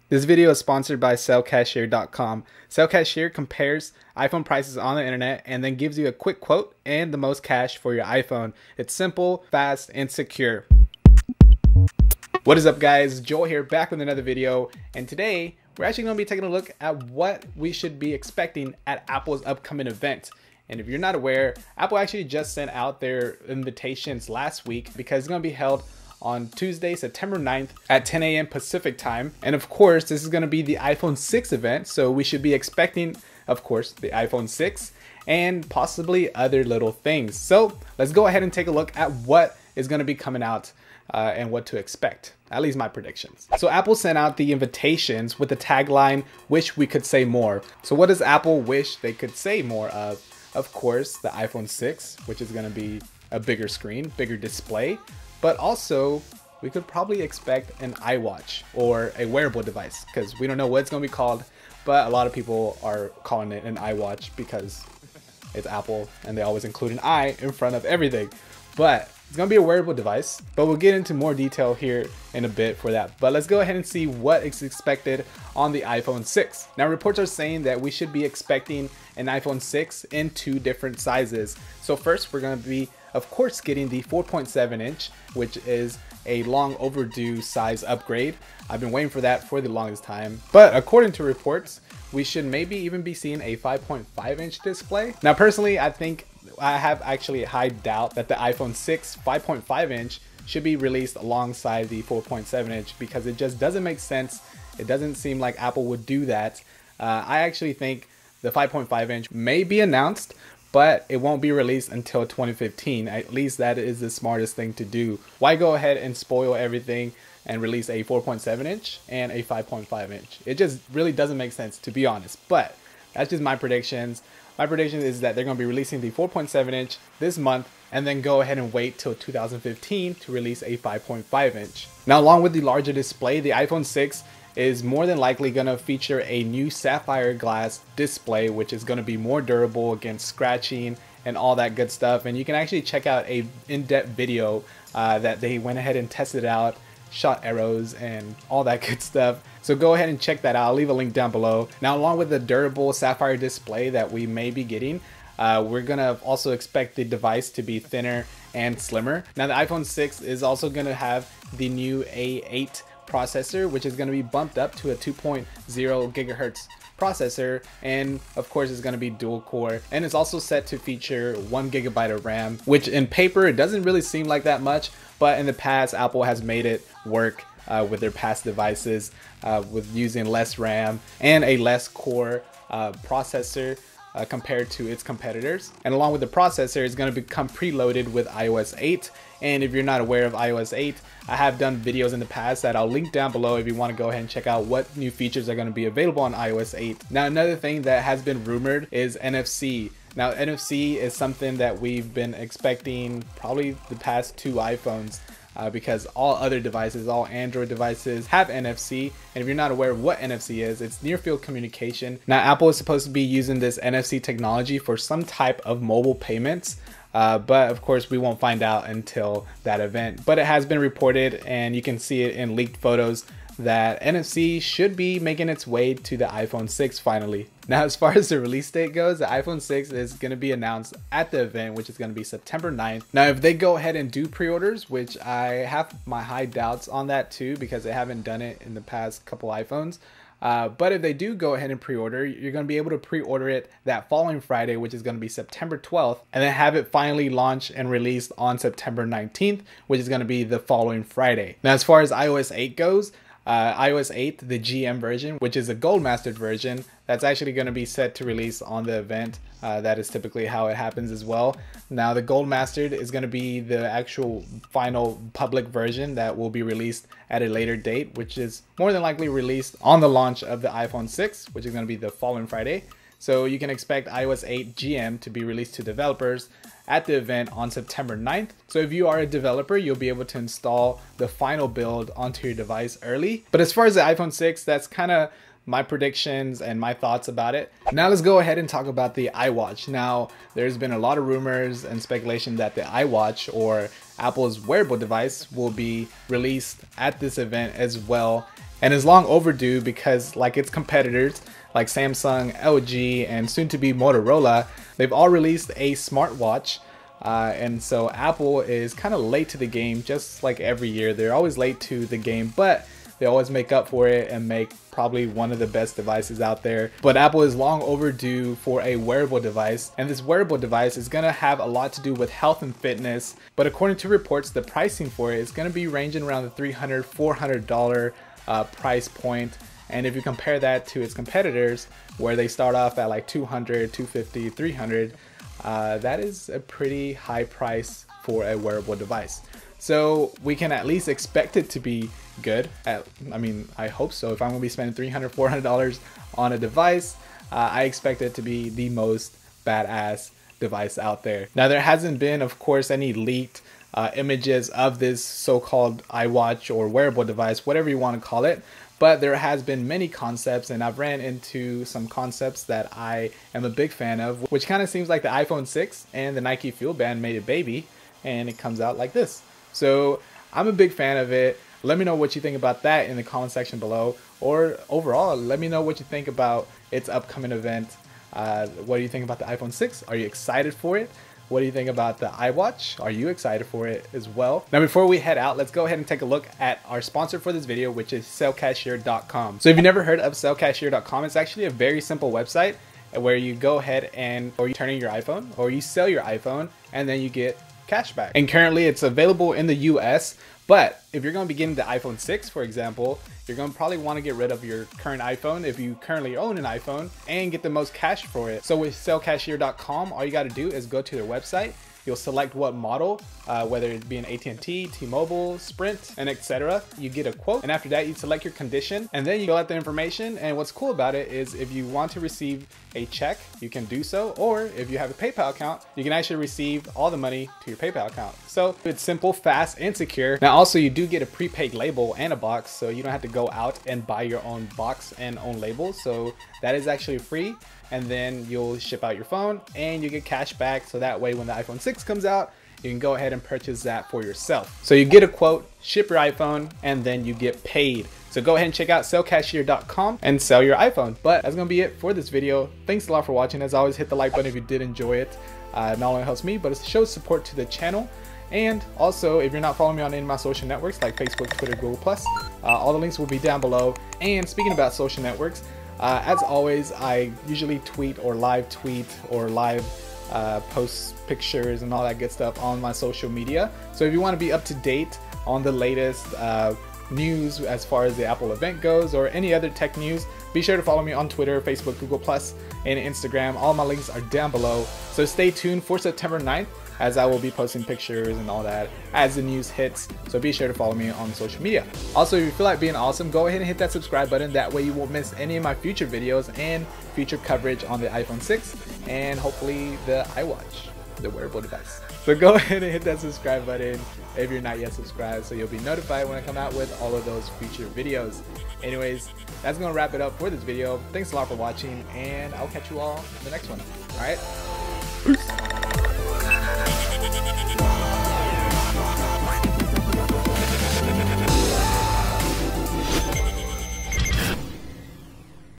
This video is sponsored by Cashier.com. Cashier compares iPhone prices on the internet and then gives you a quick quote and the most cash for your iPhone. It's simple, fast, and secure. What is up, guys? Joel here, back with another video, and today we're actually going to be taking a look at what we should be expecting at Apple's upcoming event. And if you're not aware, Apple actually just sent out their invitations last week because it's going to be held on Tuesday, September 9th at 10 a.m. Pacific time. And of course, this is going to be the iPhone 6 event. So we should be expecting, of course, the iPhone 6 and possibly other little things. So let's go ahead and take a look at what is going to be coming out and what to expect, at least my predictions. So Apple sent out the invitations with the tagline, "Wish we could say more." So what does Apple wish they could say more of? Of course, the iPhone 6, which is going to be a bigger screen, bigger display. But also, we could probably expect an iWatch or a wearable device, because we don't know what it's going to be called, but a lot of people are calling it an iWatch because it's Apple and they always include an I in front of everything. But it's going to be a wearable device, but we'll get into more detail here in a bit for that. But let's go ahead and see what is expected on the iPhone 6. Now, reports are saying that we should be expecting an iPhone 6 in 2 different sizes. So first, we're going to be, of course, getting the 4.7 inch, which is a long overdue size upgrade. I've been waiting for that for the longest time. But according to reports, we should maybe even be seeing a 5.5 inch display. Now, personally, I have actually a high doubt that the iPhone 6 5.5 inch should be released alongside the 4.7 inch because it just doesn't make sense. It doesn't seem like Apple would do that. I actually think the 5.5 inch may be announced, but it won't be released until 2015. At least that is the smartest thing to do. Why go ahead and spoil everything and release a 4.7 inch and a 5.5 inch? It just really doesn't make sense, to be honest. But that's just my predictions. My prediction is that they're going to be releasing the 4.7 inch this month and then go ahead and wait till 2015 to release a 5.5 inch. Now, along with the larger display, the iPhone 6 is more than likely going to feature a new Sapphire glass display, which is going to be more durable against scratching and all that good stuff. And you can actually check out a in-depth video that they went ahead and tested out, shot arrows and all that good stuff. So go ahead and check that out. I'll leave a link down below. Now, along with the durable Sapphire display that we may be getting, we're gonna also expect the device to be thinner and slimmer. Now, the iPhone 6 is also gonna have the new A8 processor, which is gonna be bumped up to a 2.0 gigahertz processor, and of course it's going to be dual core, and it's also set to feature 1 gigabyte of RAM, which in paper it doesn't really seem like that much, but in the past Apple has made it work with their past devices with using less RAM and a less core processor compared to its competitors. And along with the processor, it's going to become preloaded with iOS 8. And if you're not aware of iOS 8, I have done videos in the past that I'll link down below if you want to go ahead and check out what new features are going to be available on iOS 8. Now, another thing that has been rumored is NFC. Now, NFC is something that we've been expecting probably the past 2 iPhones. Because all other devices, all Android devices have NFC. And if you're not aware of what NFC is, it's near field communication. Now, Apple is supposed to be using this NFC technology for some type of mobile payments. But of course, we won't find out until that event. But it has been reported, and you can see it in leaked photos, that NFC should be making its way to the iPhone 6 finally. Now, as far as the release date goes, the iPhone 6 is going to be announced at the event, which is going to be September 9th. Now, if they go ahead and do pre-orders, which I have my high doubts on that too, because they haven't done it in the past couple iPhones. But if they do go ahead and pre-order, you're going to be able to pre-order it that following Friday, which is going to be September 12th, and then have it finally launched and released on September 19th, which is going to be the following Friday. Now, as far as iOS 8 goes, iOS 8, the GM version, which is a gold mastered version, that's actually going to be set to release on the event. That is typically how it happens as well. Now, the gold mastered is going to be the actual final public version that will be released at a later date, which is more than likely released on the launch of the iPhone 6, which is going to be the following Friday. So you can expect iOS 8 GM to be released to developers at the event on September 9th. So if you are a developer, you'll be able to install the final build onto your device early. But as far as the iPhone 6, that's kind of my predictions and my thoughts about it. Now let's go ahead and talk about the iWatch. Now, there's been a lot of rumors and speculation that the iWatch, or Apple's wearable device, will be released at this event as well. and is long overdue because like its competitors like Samsung, LG, and soon to be Motorola, they've all released a smartwatch. And so Apple is kind of late to the game, just like every year. They're always late to the game, but they always make up for it and make probably one of the best devices out there. But Apple is long overdue for a wearable device, and this wearable device is going to have a lot to do with health and fitness. But according to reports, the pricing for it is going to be ranging around the $300, $400 price point. And if you compare that to its competitors, where they start off at like $200, $250, $300, that is a pretty high price for a wearable device. So we can at least expect it to be good. I mean, I hope so. If I'm gonna be spending $300, $400 on a device, I expect it to be the most badass device out there. Now, there hasn't been, of course, any leaked images of this so-called iWatch or wearable device, whatever you want to call it. But there has been many concepts, and I've ran into some concepts that I am a big fan of, which kind of seems like the iPhone 6 and the Nike Fuel Band made a baby, and it comes out like this. So I'm a big fan of it. Let me know what you think about that in the comment section below, or overall, let me know what you think about its upcoming event. What do you think about the iPhone 6? Are you excited for it? What do you think about the iWatch? Are you excited for it as well? Now, before we head out, let's go ahead and take a look at our sponsor for this video, which is Cashier.com. So if you've never heard of Cashier.com, it's actually a very simple website where you go ahead and or you turn in your iPhone or you sell your iPhone and then you get cash back. And currently it's available in the US, but if you're going to be getting the iPhone 6, for example, you're going to probably want to get rid of your current iPhone if you currently own an iPhone and get the most cash for it. So with Cashier.com, all you got to do is go to their website. You'll select what model, whether it be an AT&T, T-Mobile, Sprint, and etc. You get a quote, and after that you select your condition, and then you fill out the information. And what's cool about it is if you want to receive a check, you can do so, or if you have a PayPal account, you can actually receive all the money to your PayPal account. So it's simple, fast, and secure. Now also you do get a prepaid label and a box, so you don't have to go out and buy your own box and own label. So that is actually free. And then you'll ship out your phone and you get cash back. So that way when the iPhone 6 comes out, you can go ahead and purchase that for yourself. So you get a quote, ship your iPhone, and then you get paid. So go ahead and check out sellcashier.com and sell your iPhone. But that's gonna be it for this video. Thanks a lot for watching. As always, hit the like button if you did enjoy it. Not only helps me, but it shows support to the channel. And also, if you're not following me on any of my social networks like Facebook, Twitter, Google+, all the links will be down below. And speaking about social networks, as always, I usually tweet or live post pictures and all that good stuff on my social media. So if you want to be up to date on the latest news as far as the Apple event goes or any other tech news, be sure to follow me on Twitter, Facebook, Google+, and Instagram. All my links are down below. So stay tuned for September 9th, as I will be posting pictures and all that as the news hits. So be sure to follow me on social media. Also, if you feel like being awesome, go ahead and hit that subscribe button. That way you won't miss any of my future videos and future coverage on the iPhone 6 and hopefully the iWatch, the wearable device. So go ahead and hit that subscribe button if you're not yet subscribed, so you'll be notified when I come out with all of those future videos. Anyways, that's gonna wrap it up for this video. Thanks a lot for watching, and I'll catch you all in the next one. All right, peace.